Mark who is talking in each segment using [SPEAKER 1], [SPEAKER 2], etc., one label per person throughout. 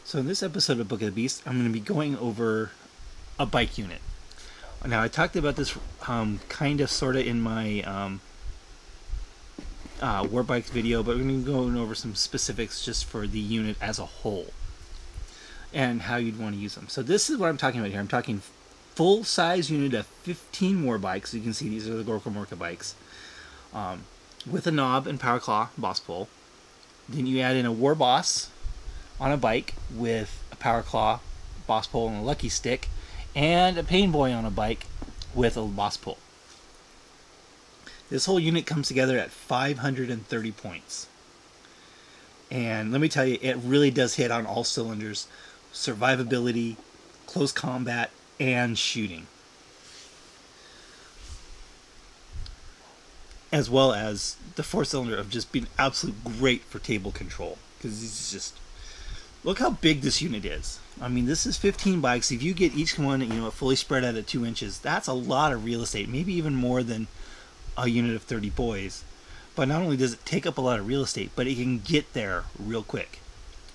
[SPEAKER 1] So in this episode of Book of the Beast, I'm going to be going over a bike unit. Now I talked about this kind of sort of in my Warbike video, but we're going to be going over some specifics just for the unit as a whole and how you'd want to use them. So this is what I'm talking about here. I'm talking full-size unit of 15 Warbikes. You can see these are the Gorka Morka bikes with a knob and power claw boss pole. Then you add in a war boss on a bike with a power claw, boss pole, and a lucky stick, and a pain boy on a bike with a boss pole. This whole unit comes together at 530 points. And let me tell you, it really does hit on all cylinders: survivability, close combat, and shooting. As well as the 4-cylinder of just being absolutely great for table control. Because it's just, look how big this unit is. I mean, this is 15 bikes. If you get each one, fully spread out at 2 inches, that's a lot of real estate. Maybe even more than a unit of 30 boys. But not only does it take up a lot of real estate, but it can get there real quick.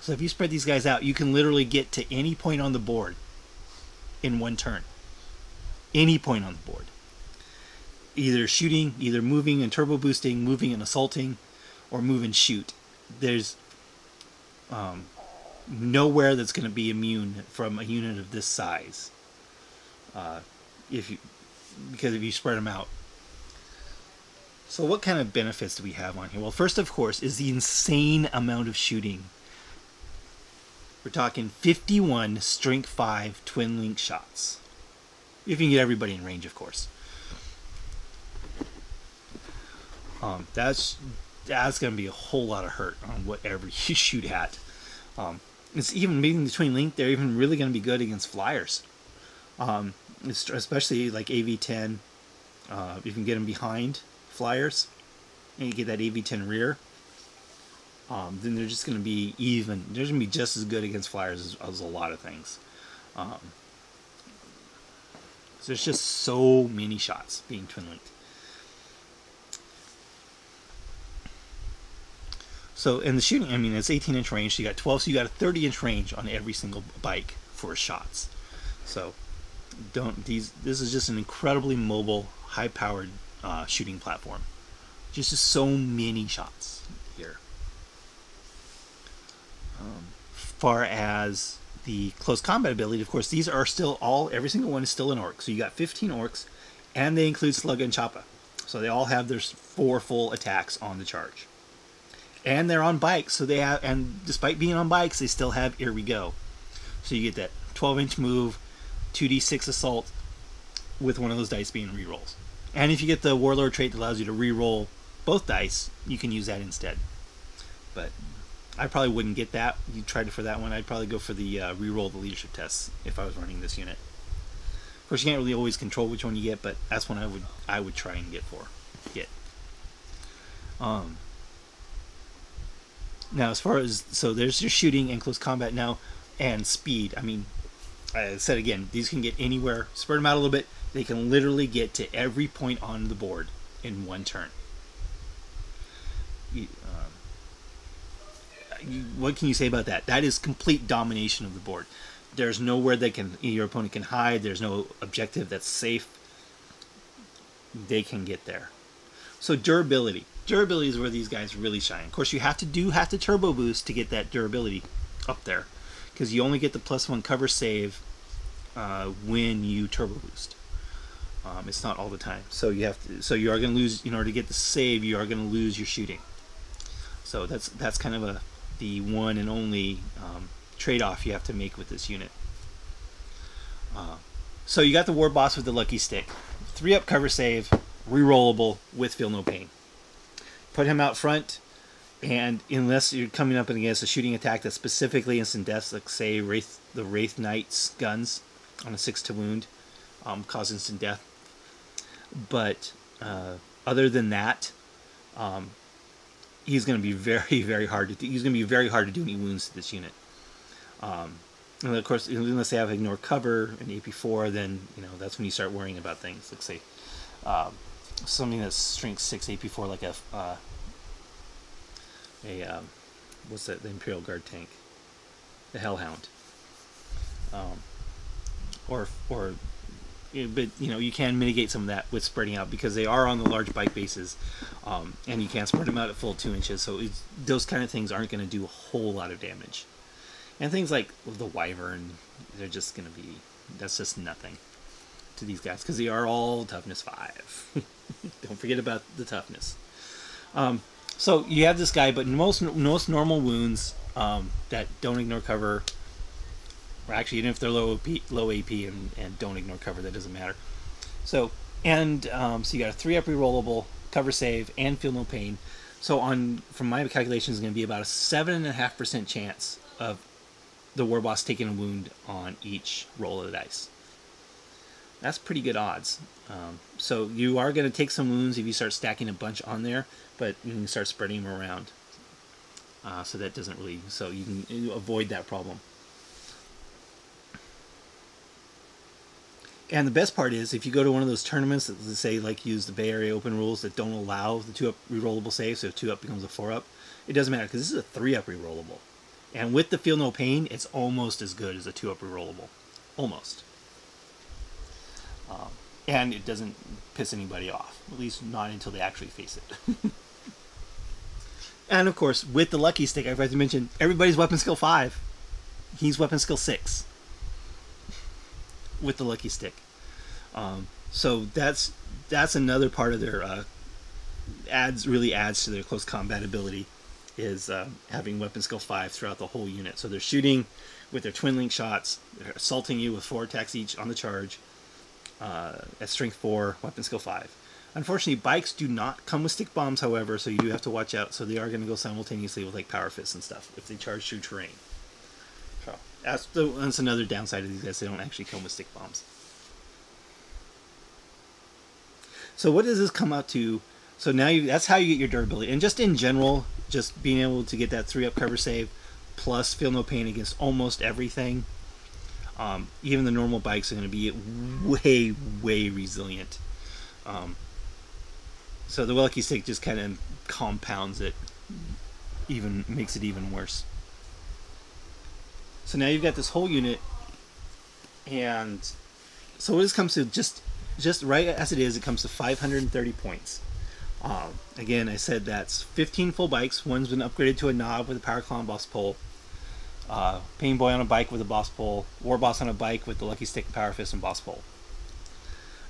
[SPEAKER 1] So if you spread these guys out, you can literally get to any point on the board in one turn. Any point on the board. Either shooting, either moving and turbo boosting, moving and assaulting, or move and shoot. There's nowhere that's going to be immune from a unit of this size. Because if you spread them out. So what kind of benefits do we have on here? Well, first, of course, is the insane amount of shooting. We're talking 51 strength 5 twin link shots. If you can get everybody in range, of course. That's going to be a whole lot of hurt on whatever you shoot at. It's even being between link, they're even really going to be good against flyers. Especially like AV-10. You can get them behind flyers, and you get that AV-10 rear. Then they're just going to be even. They're going to be just as good against flyers as a lot of things. So there's just so many shots being twin linked. So in the shooting, I mean, it's 18-inch range. So you got 12, so you got a 30-inch range on every single bike for shots. So this is just an incredibly mobile, high-powered shooting platform. Just so many shots here. Far as the close combat ability, of course, these are still every single one is still an orc. So you got 15 orcs, and they include Slugga and Choppa. So they all have their 4 full attacks on the charge. And they're on bikes, so they have, and despite being on bikes, they still have Here We Go. So you get that 12-inch move, 2d6 assault, with one of those dice being rerolls. And if you get the Warlord trait that allows you to reroll both dice, you can use that instead. But I probably wouldn't get that. You tried it for that one. I'd probably go for the reroll the leadership tests if I was running this unit. Of course, you can't really always control which one you get, but that's one I would try and get. Now, as far as, so there's your shooting and close combat now, and speed. I mean, I said again, these can get anywhere. Spread them out a little bit. They can literally get to every point on the board in one turn. What can you say about that? That is complete domination of the board. There's nowhere your opponent can hide. There's no objective that's safe. They can get there. So durability. Durability is where these guys really shine. Of course, you have to turbo boost to get that durability up there, because you only get the +1 cover save when you turbo boost. It's not all the time. So you are going to lose in order to get the save. You are going to lose your shooting. So that's kind of the one and only trade-off you have to make with this unit. So you got the war boss with the lucky stick, 3-up cover save, rerollable with feel no pain. Put him out front, and unless you're coming up against a shooting attack that's specifically instant deaths, like say the Wraith Knight's guns on a 6 to wound, cause instant death. But other than that, he's going to be very, very hard to do. He's going to be very hard to do any wounds to this unit. And of course, unless they have ignore cover and AP4, then that's when you start worrying about things. Like say something that's strength 6 AP4, like what's that? The Imperial Guard tank. the Hellhound. Or but you can mitigate some of that with spreading out because they are on the large bike bases, and you can't spread them out at full 2 inches. So those kind of things aren't going to do a whole lot of damage. And things like the Wyvern, they're just going to be, that's just nothing to these guys because they are all toughness 5. Don't forget about the toughness. So you have this guy, but most normal wounds that don't ignore cover, or actually even if they're low AP and don't ignore cover, that doesn't matter. So so you got a 3-up rerollable, cover save, and feel no pain. So from my calculations, it's going to be about a 7.5% chance of the war boss taking a wound on each roll of the dice. That's pretty good odds. So you are going to take some wounds if you start stacking a bunch on there, but you can start spreading them around. So that doesn't really, so you can avoid that problem. And the best part is, if you go to one of those tournaments that say like use the Bay Area Open rules that don't allow the 2-up rerollable save, so 2-up becomes a 4-up, it doesn't matter because this is a 3-up rerollable. And with the Feel No Pain, it's almost as good as a 2-up rerollable. Almost. And it doesn't piss anybody off. At least not until they actually face it. And of course, with the Lucky Stick, I forgot to mention, everybody's weapon skill 5. He's weapon skill 6. With the Lucky Stick. So that's another part of their really adds to their close combat ability, is having weapon skill 5 throughout the whole unit. So they're shooting with their twin link shots, they're assaulting you with 4 attacks each on the charge, at strength 4, weapon skill 5. Unfortunately, bikes do not come with stick bombs, however, so you do have to watch out. So they are going to go simultaneously with like power fists and stuff if they charge through terrain. So that's another downside of these guys. They don't actually come with stick bombs. So what does this come out to? So now that's how you get your durability. And just in general, just being able to get that 3-up cover save plus Feel No Pain against almost everything. Even the normal bikes are going to be way, way resilient. So the Lucky Stick just kind of compounds it, even makes it even worse. So now you've got this whole unit, and so what this comes to, just right as it is, it comes to 530 points. Again, I said that's 15 full bikes. One's been upgraded to a knob with a Power Claw and Boss Pole. Pain Boy on a bike with a Boss Pole. War Boss on a bike with the Lucky Stick, Power Fist, and Boss Pole.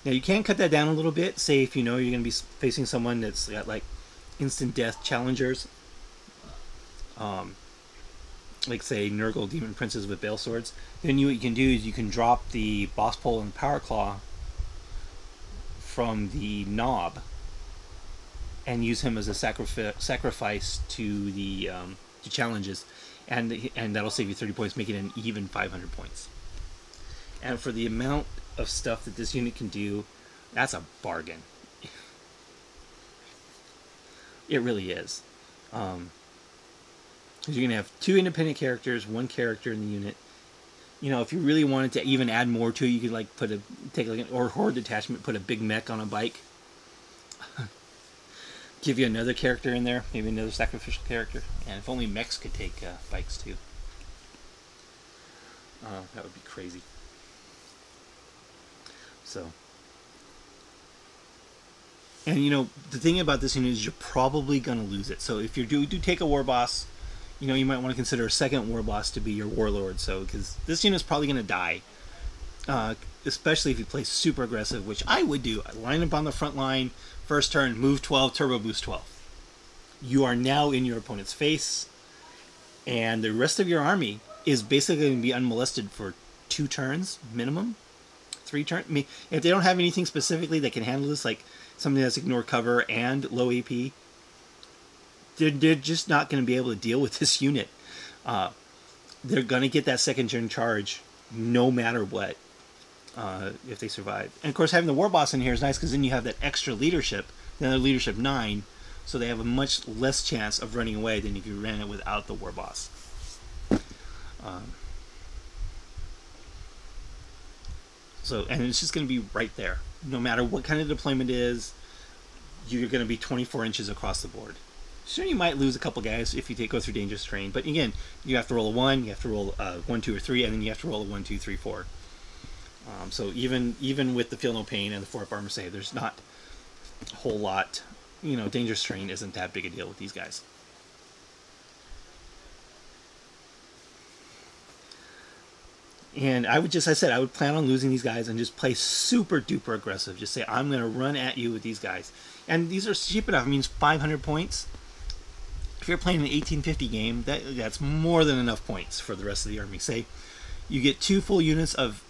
[SPEAKER 1] Now you can cut that down a little bit. Say if you know you're going to be facing someone that's got like instant death challengers. Like say Nurgle Demon Princes with Bale Swords. Then what you can do is you can drop the Boss Pole and Power Claw from the knob and use him as a sacrifice to the to challenges, and that'll save you 30 points, making it an even 500 points. And for the amount of stuff that this unit can do, that's a bargain. It really is. Because you're going to have 2 independent characters, 1 character in the unit. You know, if you really wanted to even add more to it, you could like take like an Horde detachment, put a big mech on a bike. Give you another character in there, maybe another sacrificial character. And if only mechs could take bikes too. That would be crazy. So, and you know, the thing about this unit is you're probably going to lose it. So if you do take a war boss, you know, you might want to consider a second war boss to be your warlord. So, because this unit is probably going to die, especially if you play super aggressive, which I would do. I line up on the front line, first turn, move 12, turbo boost 12. You are now in your opponent's face, and the rest of your army is basically going to be unmolested for 2 turns minimum. 3 turns. I mean, if they don't have anything specifically that can handle this, like something that's ignore cover and low AP, they're just not going to be able to deal with this unit. They're going to get that second turn charge no matter what, if they survive. And of course, having the war boss in here is nice because then you have that extra leadership. Then they're leadership 9, so they have a much less chance of running away than if you ran it without the war boss. So, and it's just going to be right there. No matter what kind of deployment it is, you're going to be 24 inches across the board. Sure, you might lose a couple guys if you go through dangerous terrain, but again, you have to roll a 1, you have to roll a 1, 2, or 3, and then you have to roll a 1, 2, 3, 4. So even with the Feel No Pain and the 4-up armor save, there's not a whole lot. You know, dangerous terrain isn't that big a deal with these guys. And I would I would plan on losing these guys and just play super duper aggressive. Just say, I'm going to run at you with these guys. And these are cheap enough. It means 500 points. If you're playing an 1850 game, that's more than enough points for the rest of the army. Say, you get 2 full units of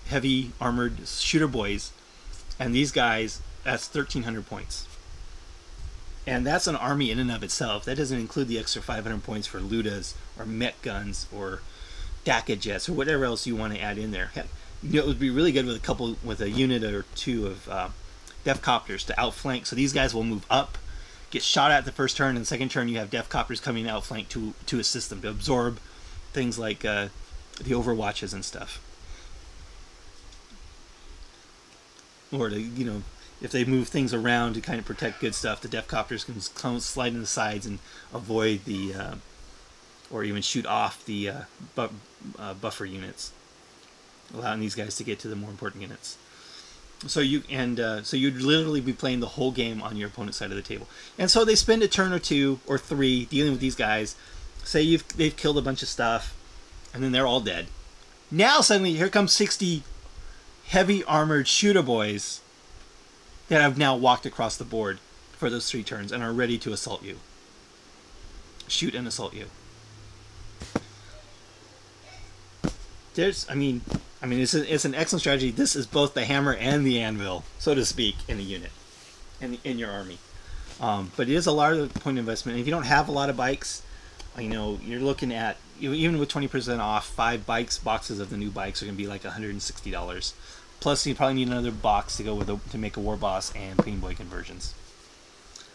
[SPEAKER 1] heavy armored shooter boys, and these guys, that's 1,300 points. And that's an army in and of itself. That doesn't include the extra 500 points for Ludas or Met guns or DACA jets or whatever else you want to add in there. Heck, you know, it would be really good with a unit or 2 of Death Copters to outflank. So these guys will move up, get shot at the first turn, and the second turn you have Death Copters coming outflank to assist them, to absorb things like the Overwatches and stuff. Or to, you know, if they move things around to kind of protect good stuff, the Death Copters can slide in the sides and avoid the or even shoot off the buffer units, allowing these guys to get to the more important units. So you'd literally be playing the whole game on your opponent's side of the table. And so they spend a turn or 2 or 3 dealing with these guys. Say they've killed a bunch of stuff, and then they're all dead. Now suddenly here comes 60 heavy armored shooter boys that have now walked across the board for those 3 turns and are ready to assault you. Shoot and assault you. It's an excellent strategy. This is both the hammer and the anvil, so to speak, in a unit, in your army. But it is a large point investment. And if you don't have a lot of bikes, you know, you're looking at, even with 20% off, 5 boxes of the new bikes are going to be like $160. Plus, you probably need another box to go with to make a War Boss and Pain Boy conversions.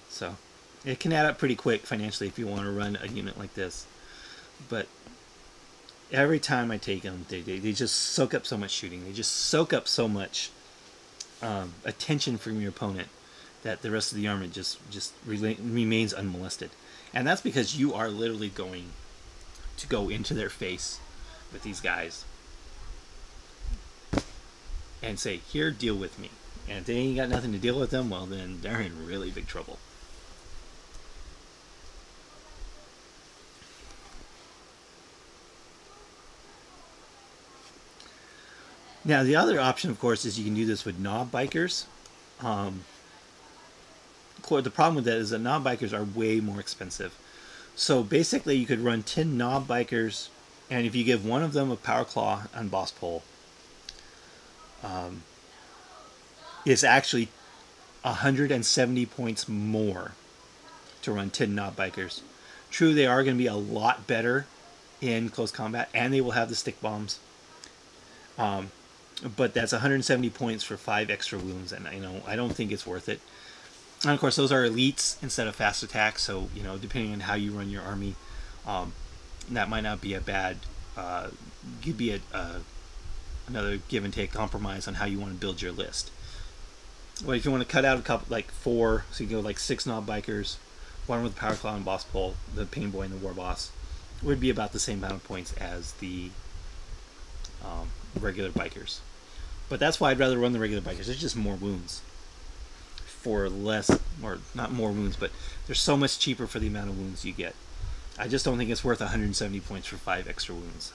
[SPEAKER 1] So it can add up pretty quick financially if you want to run a unit like this. But every time I take them, they just soak up so much shooting. They just soak up so much attention from your opponent that the rest of the army just remains unmolested. And that's because you are literally going to go into their face with these guys and say, here, deal with me. And if they ain't got nothing to deal with them, well, then they're in really big trouble. Now, the other option, of course, is you can do this with knob bikers. The problem with that is that knob bikers are way more expensive. So basically, you could run 10 knob bikers, and if you give one of them a power claw on boss pole, it's actually 170 points more to run 10 knob bikers. True, they are going to be a lot better in close combat, and they will have the stick bombs. But that's 170 points for 5 extra wounds, and I don't think it's worth it. And of course, those are elites instead of fast attacks, so depending on how you run your army, that might not be a bad, could be another give and take compromise on how you want to build your list. Well, if you want to cut out a couple, like 4, so you go like 6 knob bikers, 1 with the power claw and boss pole, the Pain Boy and the War Boss, would be about the same amount of points as the regular bikers. But that's why I'd rather run the regular bikers. There's just more wounds for less, or not more wounds, but they're so much cheaper for the amount of wounds you get. I just don't think it's worth 170 points for 5 extra wounds.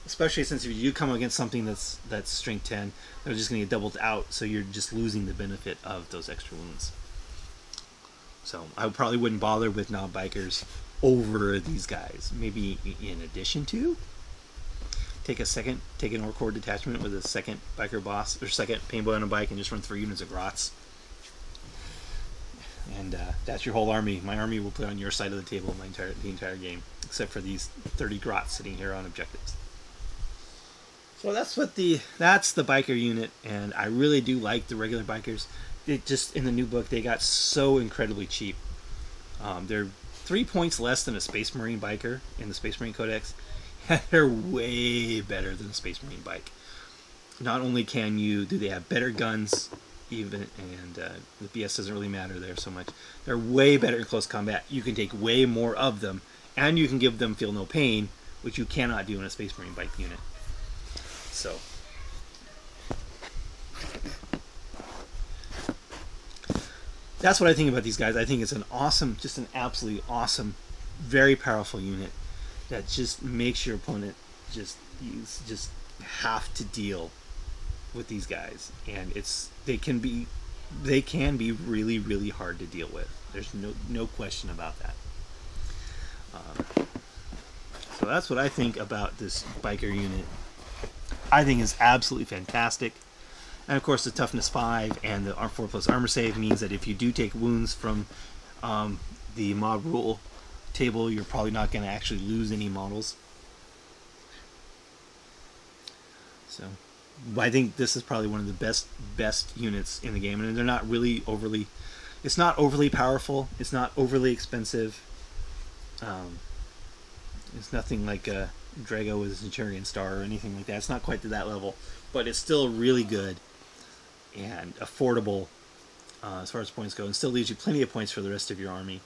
[SPEAKER 1] Especially since if you come against something that's strength 10, they're just going to get doubled out, so you're just losing the benefit of those extra wounds. So I probably wouldn't bother with knob bikers over these guys. Maybe in addition to, take an Orc Horde detachment with a second biker boss, or second Pain Boy on a bike, and just run 3 units of Grots. And that's your whole army. My army will play on your side of the table the entire game, except for these 30 Grots sitting here on objectives. So that's the biker unit, and I really do like the regular bikers. It just, in the new book, they got so incredibly cheap. They're 3 points less than a Space Marine biker in the Space Marine Codex. They're way better than a Space Marine bike. Not only do they have better guns, even, and the BS doesn't really matter there so much. They're way better in close combat. You can take way more of them, and you can give them feel no pain, which you cannot do in a Space Marine bike unit. So that's what I think about these guys. I think it's an awesome, just an absolutely awesome, very powerful unit that just makes your opponent just have to deal with these guys, and they can be really, really hard to deal with. There's no question about that. So that's what I think about this biker unit. I think it's absolutely fantastic. And of course, the toughness 5 and the 4+ armor save means that if you do take wounds from the mod rule table, you're probably not going to actually lose any models. So I think this is probably one of the best units in the game, and they're not really overly. It's not overly powerful. It's not overly expensive. It's nothing like a Drago with a Centurion Star or anything like that. It's not quite to that level, but it's still really good and affordable as far as points go, and still leaves you plenty of points for the rest of your army.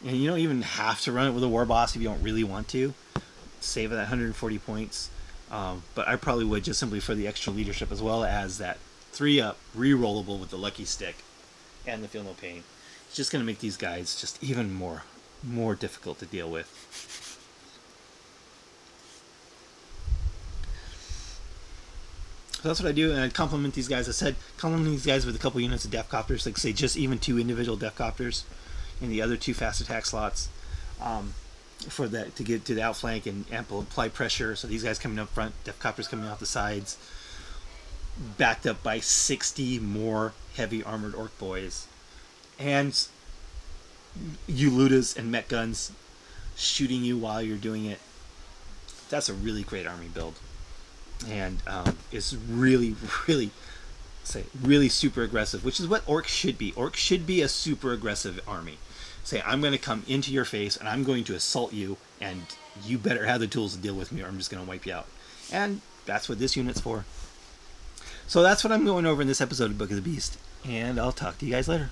[SPEAKER 1] And you don't even have to run it with a war boss if you don't really want to. Save that 140 points. But I probably would, just simply for the extra leadership, as well as that 3-up re-rollable with the lucky stick and the feel no pain. It's just going to make these guys just even more difficult to deal with. So that's what I do, and I compliment these guys. I said compliment these guys with a couple units of Death Copters, like say just even 2 individual Death Copters, and the other 2 fast attack slots. For that, to get to the outflank and apply pressure. So these guys coming up front, Death Copters coming off the sides, backed up by 60 more heavy armored orc boys, and Ulutas and mech guns shooting you while you're doing it. That's a really great army build, and it's really super aggressive, which is what orcs should be. Orcs should be a super aggressive army. Say, I'm going to come into your face and I'm going to assault you, and you better have the tools to deal with me or I'm just going to wipe you out. And that's what this unit's for. So that's what I'm going over in this episode of Book of the Beast, and I'll talk to you guys later.